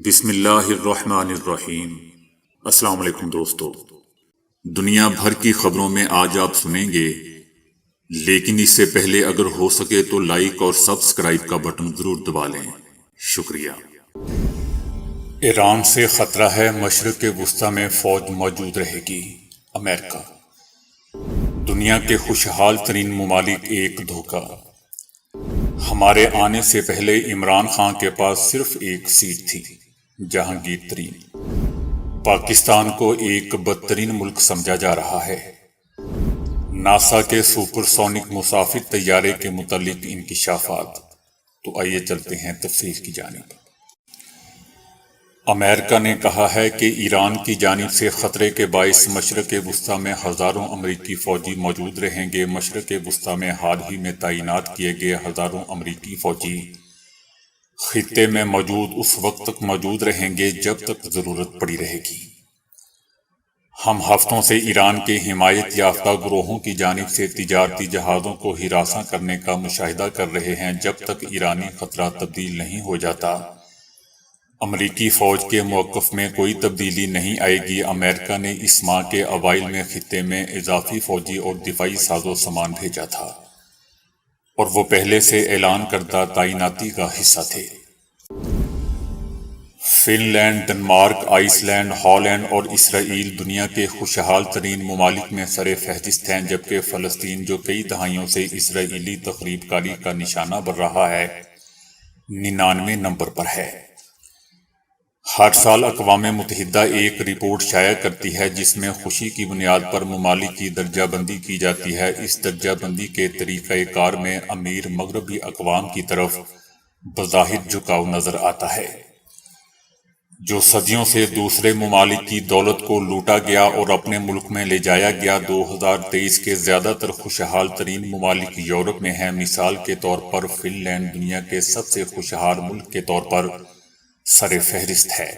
بسم اللہ الرحمن الرحیم۔ السلام علیکم دوستو، دنیا بھر کی خبروں میں آج آپ سنیں گے، لیکن اس سے پہلے اگر ہو سکے تو لائک اور سبسکرائب کا بٹن ضرور دبا لیں۔ شکریہ۔ ایران سے خطرہ ہے، مشرق وسطی میں فوج موجود رہے گی۔ امریکہ۔ دنیا کے خوشحال ترین ممالک ایک دھوکہ۔ ہمارے آنے سے پہلے عمران خان کے پاس صرف ایک سیٹ تھی، جہانگیر ترین۔ پاکستان کو ایک بدترین ملک سمجھا جا رہا ہے۔ ناسا کے سپر سونک مسافر طیارے کے متعلق انکشافات۔ تو آئیے چلتے ہیں تفصیل کی جانب۔ امریکہ نے کہا ہے کہ ایران کی جانب سے خطرے کے باعث مشرق وسطی میں ہزاروں امریکی فوجی موجود رہیں گے۔ مشرق وسطی میں حال ہی میں تعینات کیے گئے ہزاروں امریکی فوجی خطے میں موجود اس وقت تک موجود رہیں گے جب تک ضرورت پڑی رہے گی۔ ہم ہفتوں سے ایران کے حمایت یافتہ گروہوں کی جانب سے تجارتی جہازوں کو ہراساں کرنے کا مشاہدہ کر رہے ہیں۔ جب تک ایرانی خطرہ تبدیل نہیں ہو جاتا، امریکی فوج کے موقف میں کوئی تبدیلی نہیں آئے گی۔ امریکہ نے اس ماہ کے اوائل میں خطے میں اضافی فوجی اور دفاعی ساز و سامان بھیجا تھا، اور وہ پہلے سے اعلان کردہ تعیناتی کا حصہ تھے۔ Finland, Denmark, Iceland, Holland اور اسرائیل دنیا کے خوشحال ترین ممالک میں سر فہرست ہیں، جبکہ فلسطین، جو کئی دہائیوں سے اسرائیلی تخریب کاری کا نشانہ بن رہا ہے، 99 نمبر پر ہے۔ ہر سال اقوام متحدہ ایک رپورٹ شائع کرتی ہے جس میں خوشی کی بنیاد پر ممالک کی درجہ بندی کی جاتی ہے۔ اس درجہ بندی کے طریقہ کار میں امیر مغربی اقوام کی طرف بظاہر جھکاؤ نظر آتا ہے، جو صدیوں سے دوسرے ممالک کی دولت کو لوٹا گیا اور اپنے ملک میں لے جایا گیا۔ 2023 کے زیادہ تر خوشحال ترین ممالک یورپ میں ہیں۔ مثال کے طور پر فن لینڈ دنیا کے سب سے خوشحال ملک کے طور پر سر فہرست ہے،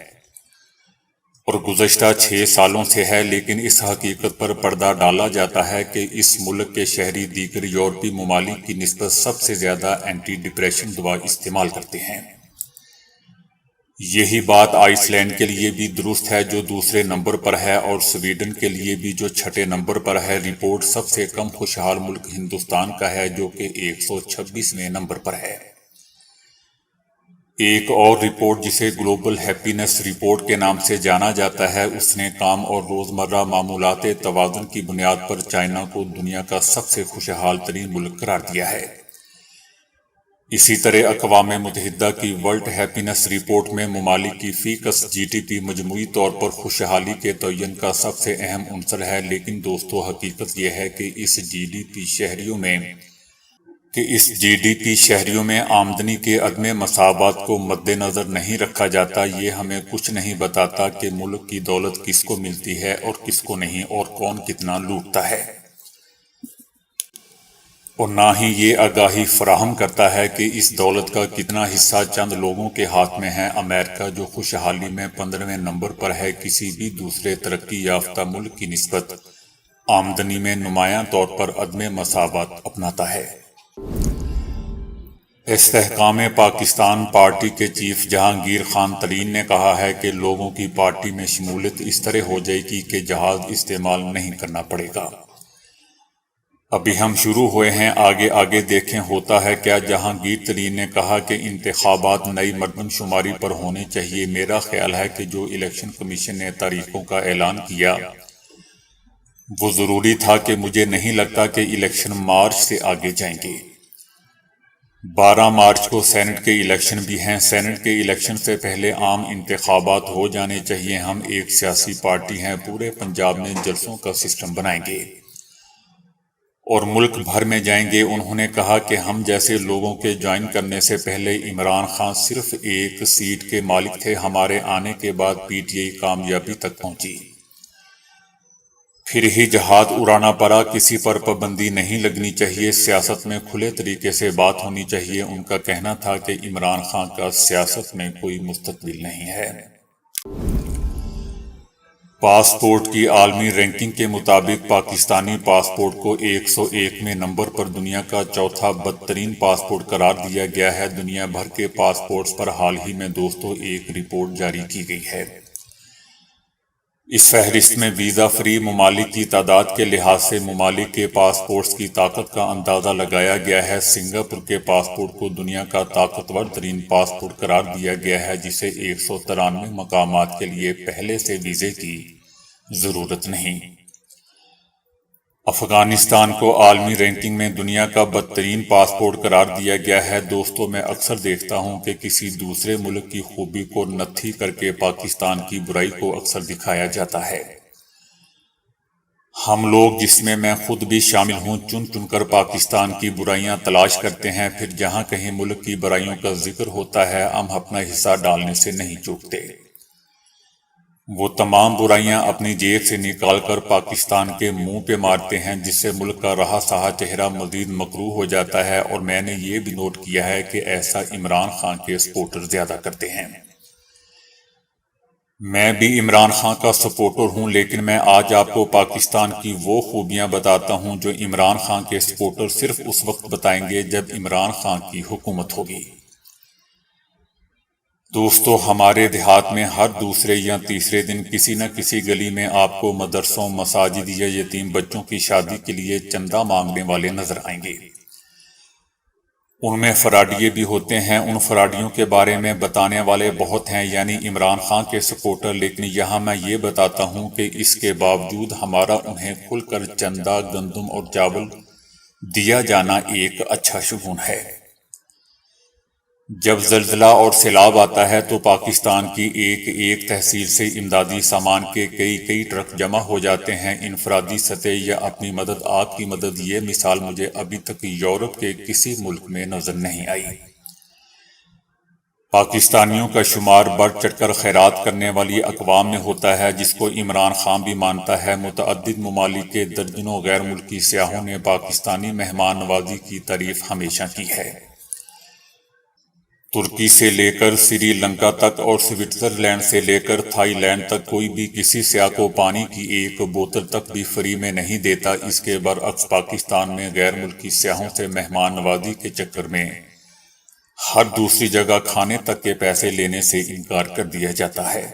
اور گزشتہ 6 سالوں سے ہے، لیکن اس حقیقت پر پردہ ڈالا جاتا ہے کہ اس ملک کے شہری دیگر یورپی ممالک کی نسبت سب سے زیادہ اینٹی ڈپریشن دوا استعمال کرتے ہیں۔ یہی بات آئس لینڈ کے لیے بھی درست ہے، جو دوسرے نمبر پر ہے، اور سویڈن کے لیے بھی، جو چھٹے نمبر پر ہے۔ رپورٹ سب سے کم خوشحال ملک ہندوستان کا ہے، جو کہ 126ویں نمبر پر ہے۔ ایک اور رپورٹ، جسے گلوبل ہیپینس رپورٹ کے نام سے جانا جاتا ہے، اس نے کام اور روزمرہ معمولات توازن کی بنیاد پر چائنا کو دنیا کا سب سے خوشحال ترین ملک قرار دیا ہے۔ اسی طرح اقوام متحدہ کی ورلڈ ہیپینس رپورٹ میں ممالک کی فی کس جی ڈی پی مجموعی طور پر خوشحالی کے تعین کا سب سے اہم عنصر ہے، لیکن دوستو، حقیقت یہ ہے کہ اس جی ڈی پی شہریوں میں آمدنی کے عدم مساوات کو مد نظر نہیں رکھا جاتا۔ یہ ہمیں کچھ نہیں بتاتا کہ ملک کی دولت کس کو ملتی ہے اور کس کو نہیں، اور کون کتنا لوٹتا ہے، اور نہ ہی یہ آگاہی فراہم کرتا ہے کہ اس دولت کا کتنا حصہ چند لوگوں کے ہاتھ میں ہے۔ امریکہ، جو خوشحالی میں 15ویں نمبر پر ہے، کسی بھی دوسرے ترقی یافتہ ملک کی نسبت آمدنی میں نمایاں طور پر عدم مساوات اپناتا ہے۔ استحکام پاکستان پارٹی کے چیف جہانگیر خان ترین نے کہا ہے کہ لوگوں کی پارٹی میں شمولیت اس طرح ہو جائے گی کہ جہاز استعمال نہیں کرنا پڑے گا۔ ابھی ہم شروع ہوئے ہیں، آگے آگے دیکھیں ہوتا ہے کیا۔ جہانگیر ترین نے کہا کہ انتخابات نئی مردم شماری پر ہونے چاہیے۔ میرا خیال ہے کہ جو الیکشن کمیشن نے تاریخوں کا اعلان کیا وہ ضروری تھا، کہ مجھے نہیں لگتا کہ الیکشن مارچ سے آگے جائیں گے۔ 12 مارچ کو سینٹ کے الیکشن بھی ہیں۔ سینٹ کے الیکشن سے پہلے عام انتخابات ہو جانے چاہیے۔ ہم ایک سیاسی پارٹی ہیں، پورے پنجاب میں جلسوں کا سسٹم بنائیں گے اور ملک بھر میں جائیں گے۔ انہوں نے کہا کہ ہم جیسے لوگوں کے جوائن کرنے سے پہلے عمران خان صرف ایک سیٹ کے مالک تھے۔ ہمارے آنے کے بعد پی ٹی آئی کامیابی تک پہنچی، پھر ہی جہاز اڑانا پڑا۔ کسی پر پابندی نہیں لگنی چاہیے، سیاست میں کھلے طریقے سے بات ہونی چاہیے۔ ان کا کہنا تھا کہ عمران خان کا سیاست میں کوئی مستقبل نہیں ہے۔ پاسپورٹ کی عالمی رینکنگ کے مطابق پاکستانی پاسپورٹ کو 101 نمبر پر دنیا کا چوتھا بدترین پاسپورٹ قرار دیا گیا ہے۔ دنیا بھر کے پاسپورٹس پر حال ہی میں دوستوں ایک رپورٹ جاری کی گئی ہے۔ اس فہرست میں ویزا فری ممالک کی تعداد کے لحاظ سے ممالک کے پاسپورٹس کی طاقت کا اندازہ لگایا گیا ہے۔ سنگاپور کے پاسپورٹ کو دنیا کا طاقتور ترین پاسپورٹ قرار دیا گیا ہے، جسے 193 مقامات کے لیے پہلے سے ویزے کی ضرورت نہیں۔ افغانستان کو عالمی رینکنگ میں دنیا کا بدترین پاسپورٹ قرار دیا گیا ہے۔ دوستوں، میں اکثر دیکھتا ہوں کہ کسی دوسرے ملک کی خوبی کو نتھی کر کے پاکستان کی برائی کو اکثر دکھایا جاتا ہے۔ ہم لوگ، جس میں میں خود بھی شامل ہوں، چن چن کر پاکستان کی برائیاں تلاش کرتے ہیں، پھر جہاں کہیں ملک کی برائیوں کا ذکر ہوتا ہے ہم اپنا حصہ ڈالنے سے نہیں چوکتے۔ وہ تمام برائیاں اپنی جیب سے نکال کر پاکستان کے منہ پہ مارتے ہیں، جس سے ملک کا رہا سہا چہرہ مزید مکروہ ہو جاتا ہے۔ اور میں نے یہ بھی نوٹ کیا ہے کہ ایسا عمران خان کے سپورٹر زیادہ کرتے ہیں۔ میں بھی عمران خان کا سپورٹر ہوں، لیکن میں آج آپ کو پاکستان کی وہ خوبیاں بتاتا ہوں جو عمران خان کے سپورٹر صرف اس وقت بتائیں گے جب عمران خان کی حکومت ہوگی۔ دوستو، ہمارے دیہات میں ہر دوسرے یا تیسرے دن کسی نہ کسی گلی میں آپ کو مدرسوں، مساجد یا یتیم بچوں کی شادی کے لیے چندہ مانگنے والے نظر آئیں گے۔ ان میں فراڈیے بھی ہوتے ہیں۔ ان فراڈیوں کے بارے میں بتانے والے بہت ہیں، یعنی عمران خان کے سپورٹر، لیکن یہاں میں یہ بتاتا ہوں کہ اس کے باوجود ہمارا انہیں کھل کر چندہ، گندم اور چاول دیا جانا ایک اچھا شگون ہے۔ جب زلزلہ اور سیلاب آتا ہے تو پاکستان کی ایک ایک تحصیل سے امدادی سامان کے کئی ٹرک جمع ہو جاتے ہیں۔ انفرادی سطح یا اپنی مدد، آپ کی مدد، یہ مثال مجھے ابھی تک یورپ کے کسی ملک میں نظر نہیں آئی۔ پاکستانیوں کا شمار بڑھ چڑھ کر خیرات کرنے والی اقوام میں ہوتا ہے، جس کو عمران خان بھی مانتا ہے۔ متعدد ممالک کے درجنوں غیر ملکی سیاحوں نے پاکستانی مہمان نوازی کی تعریف ہمیشہ کی ہے۔ ترکی سے لے کر سری لنکا تک اور سوئٹزرلینڈ سے لے کر تھائی لینڈ تک کوئی بھی کسی سیاح کو پانی کی ایک بوتل تک بھی فری میں نہیں دیتا۔ اس کے برعکس پاکستان میں غیر ملکی سیاحوں سے مہمان نوازی کے چکر میں ہر دوسری جگہ کھانے تک کے پیسے لینے سے انکار کر دیا جاتا ہے۔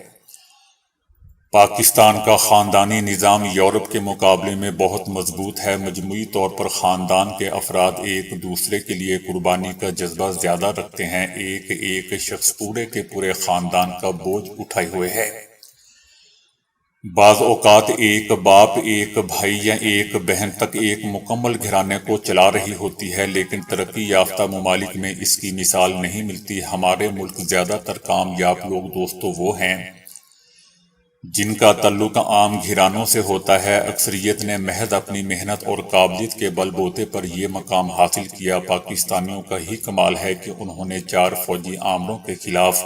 پاکستان کا خاندانی نظام یورپ کے مقابلے میں بہت مضبوط ہے۔ مجموعی طور پر خاندان کے افراد ایک دوسرے کے لیے قربانی کا جذبہ زیادہ رکھتے ہیں۔ ایک شخص پورے کے پورے خاندان کا بوجھ اٹھائے ہوئے ہے۔ بعض اوقات ایک باپ، ایک بھائی یا ایک بہن تک ایک مکمل گھرانے کو چلا رہی ہوتی ہے، لیکن ترقی یافتہ ممالک میں اس کی مثال نہیں ملتی۔ ہمارے ملک زیادہ تر کامیاب لوگ دوستوں وہ ہیں جن کا تعلق عام گھرانوں سے ہوتا ہے۔ اکثریت نے محض اپنی محنت اور قابلیت کے بل بوتے پر یہ مقام حاصل کیا۔ پاکستانیوں کا ہی کمال ہے کہ انہوں نے 4 فوجی آمروں کے خلاف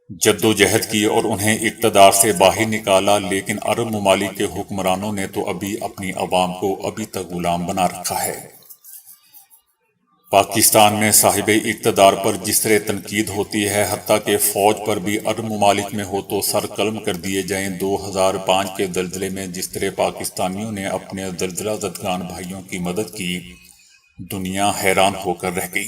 جدوجہد کی اور انہیں اقتدار سے باہر نکالا، لیکن عرب ممالک کے حکمرانوں نے تو ابھی اپنی عوام کو ابھی تک غلام بنا رکھا ہے۔ پاکستان میں صاحب اقتدار پر جس طرح تنقید ہوتی ہے، حتیٰ کہ فوج پر بھی عرب ممالک میں ہو تو سر قلم کر دیے جائیں۔ 2005 کے زلزلے میں جس طرح پاکستانیوں نے اپنے زلزلہ زدگان بھائیوں کی مدد کی، دنیا حیران ہو کر رہ گئی۔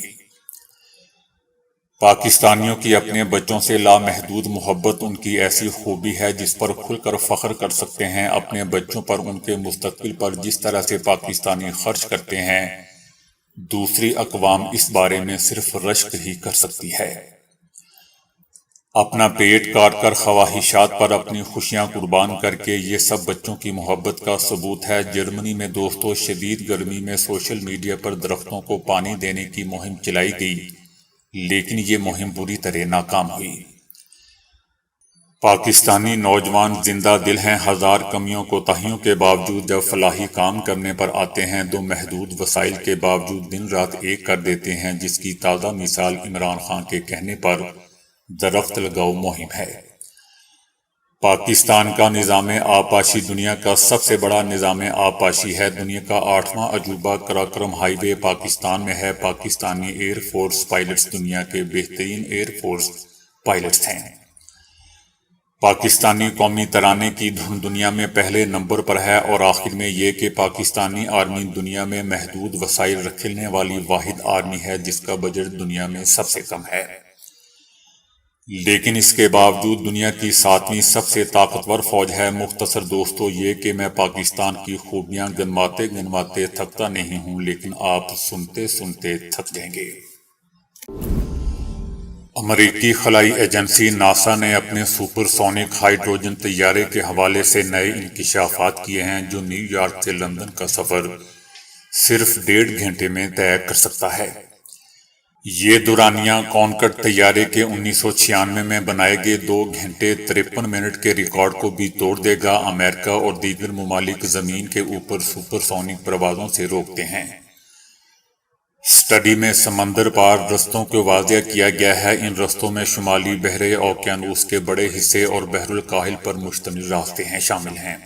پاکستانیوں کی اپنے بچوں سے لامحدود محبت ان کی ایسی خوبی ہے جس پر کھل کر فخر کر سکتے ہیں۔ اپنے بچوں پر، ان کے مستقبل پر جس طرح سے پاکستانی خرچ کرتے ہیں، دوسری اقوام اس بارے میں صرف رشک ہی کر سکتی ہے۔ اپنا پیٹ کاٹ کر، خواہشات پر اپنی خوشیاں قربان کر کے، یہ سب بچوں کی محبت کا ثبوت ہے۔ جرمنی میں دوستوں شدید گرمی میں سوشل میڈیا پر درختوں کو پانی دینے کی مہم چلائی گئی، لیکن یہ مہم بری طرح ناکام ہوئی۔ پاکستانی نوجوان زندہ دل ہیں۔ ہزار کمیوں کوتاہیوں کے باوجود جب فلاحی کام کرنے پر آتے ہیں تو محدود وسائل کے باوجود دن رات ایک کر دیتے ہیں، جس کی تازہ مثال عمران خان کے کہنے پر درخت لگاؤ مہم ہے۔ پاکستان کا نظام آبپاشی دنیا کا سب سے بڑا نظام آبپاشی ہے۔ دنیا کا 8واں عجوبہ قراقرم ہائی وے پاکستان میں ہے۔ پاکستانی ایئر فورس پائلٹس دنیا کے بہترین ایئر فورس پائلٹس ہیں۔ پاکستانی قومی ترانے کی دھن دنیا میں پہلے نمبر پر ہے، اور آخر میں یہ کہ پاکستانی آرمی دنیا میں محدود وسائل رکھنے والی واحد آرمی ہے جس کا بجٹ دنیا میں سب سے کم ہے، لیکن اس کے باوجود دنیا کی 7ویں سب سے طاقتور فوج ہے۔ مختصر دوستو، یہ کہ میں پاکستان کی خوبیاں گنواتے گنواتے تھکتا نہیں ہوں، لیکن آپ سنتے سنتے تھک جائیں گے۔ امریکی خلائی ایجنسی ناسا نے اپنے سپر سونک ہائیڈروجن طیارے کے حوالے سے نئے انکشافات کیے ہیں جو نیو یارک سے لندن کا سفر صرف 1.5 گھنٹے میں طے کر سکتا ہے۔ یہ دورانیہ کانکورڈ طیارے کے 1996 میں بنائے گئے 2 گھنٹے 53 منٹ کے ریکارڈ کو بھی توڑ دے گا۔ امریکہ اور دیگر ممالک زمین کے اوپر سپر سونک پروازوں سے روکتے ہیں۔ اسٹڈی میں سمندر پار رستوں کو واضح کیا گیا ہے۔ ان رستوں میں شمالی بحر اوقیانوس کے بڑے حصے اور بحر الکاہل پر مشتمل راستے شامل ہیں۔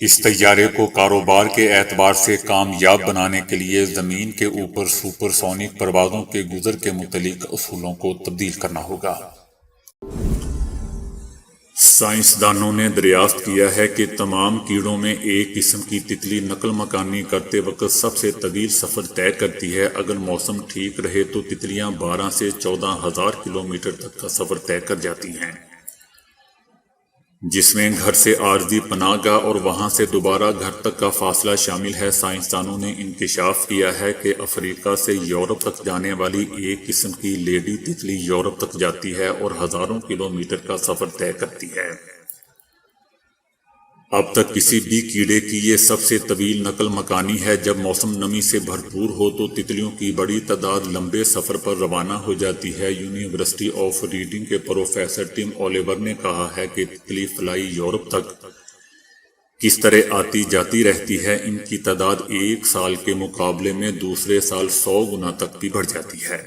اس طیارے کو کاروبار کے اعتبار سے کامیاب بنانے کے لیے زمین کے اوپر سپر سونک پروازوں کے گزر کے متعلق اصولوں کو تبدیل کرنا ہوگا۔ سائنسدانوں نے دریافت کیا ہے کہ تمام کیڑوں میں ایک قسم کی تتلی نقل مکانی کرتے وقت سب سے طویل سفر طے کرتی ہے۔ اگر موسم ٹھیک رہے تو تتلیاں 12 سے 14,000 کلومیٹر تک کا سفر طے کر جاتی ہیں، جس میں گھر سے عارضی پناہ گاہ اور وہاں سے دوبارہ گھر تک کا فاصلہ شامل ہے۔ سائنسدانوں نے انکشاف کیا ہے کہ افریقہ سے یورپ تک جانے والی ایک قسم کی لیڈی تتلی یورپ تک جاتی ہے اور ہزاروں کلومیٹر کا سفر طے کرتی ہے۔ اب تک کسی بھی کیڑے کی یہ سب سے طویل نقل مکانی ہے۔ جب موسم نمی سے بھرپور ہو تو تتلیوں کی بڑی تعداد لمبے سفر پر روانہ ہو جاتی ہے۔ یونیورسٹی آف ریڈنگ کے پروفیسر ٹم اولیور نے کہا ہے کہ تتلی فلائی یورپ تک کس طرح آتی جاتی رہتی ہے، ان کی تعداد ایک سال کے مقابلے میں دوسرے سال 100 گنا تک بھی بڑھ جاتی ہے،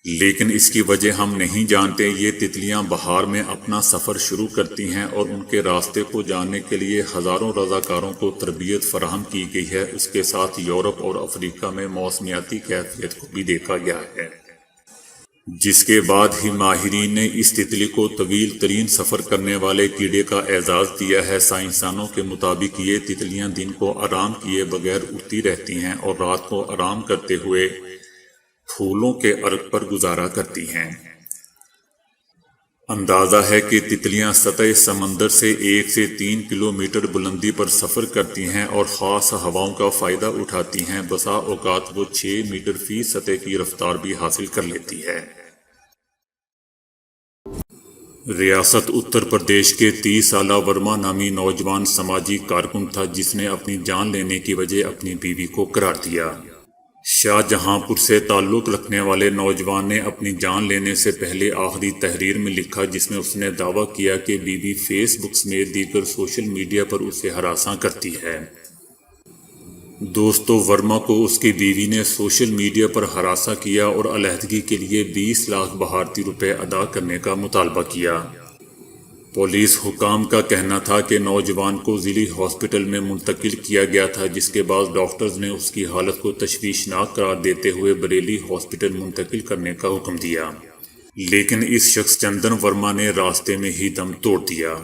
لیکن اس کی وجہ ہم نہیں جانتے۔ یہ تتلیاں بہار میں اپنا سفر شروع کرتی ہیں اور ان کے راستے کو جاننے کے لیے ہزاروں رضاکاروں کو تربیت فراہم کی گئی ہے۔ اس کے ساتھ یورپ اور افریقہ میں موسمیاتی کیفیت کو بھی دیکھا گیا ہے، جس کے بعد ہی ماہرین نے اس تتلی کو طویل ترین سفر کرنے والے کیڑے کا اعزاز دیا ہے۔ سائنسدانوں کے مطابق یہ تتلیاں دن کو آرام کیے بغیر اڑتی رہتی ہیں اور رات کو آرام کرتے ہوئے پھولوں کے عرق پر گزارا کرتی ہیں۔ اندازہ ہے کہ تتلیاں سطح سمندر سے 1 سے 3 کلومیٹر بلندی پر سفر کرتی ہیں اور خاص ہواؤں کا فائدہ اٹھاتی ہیں۔ بسا اوقات وہ 6 میٹر فی سطح کی رفتار بھی حاصل کر لیتی ہے۔ ریاست اتر پردیش کے 30 سالہ ورما نامی نوجوان سماجی کارکن تھا جس نے اپنی جان لینے کی وجہ اپنی بیوی کو قرار دیا۔ شاہ جہاں پور سے تعلق رکھنے والے نوجوان نے اپنی جان لینے سے پہلے آخری تحریر میں لکھا جس میں اس نے دعویٰ کیا کہ بیوی فیس بک سمیت دیگر سوشل میڈیا پر اسے ہراساں کرتی ہے۔ دوستو، ورما کو اس کی بیوی نے سوشل میڈیا پر ہراساں کیا اور علیحدگی کے لیے 20 لاکھ بھارتی روپے ادا کرنے کا مطالبہ کیا۔ پولیس حکام کا کہنا تھا کہ نوجوان کو ضلعی ہاسپٹل میں منتقل کیا گیا تھا، جس کے بعد ڈاکٹرز نے اس کی حالت کو تشویشناک قرار دیتے ہوئے بریلی ہاسپٹل منتقل کرنے کا حکم دیا، لیکن اس شخص چندن ورما نے راستے میں ہی دم توڑ دیا۔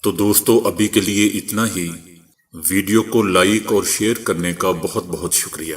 تو دوستو ابھی کے لیے اتنا ہی۔ ویڈیو کو لائک اور شیئر کرنے کا بہت بہت شکریہ۔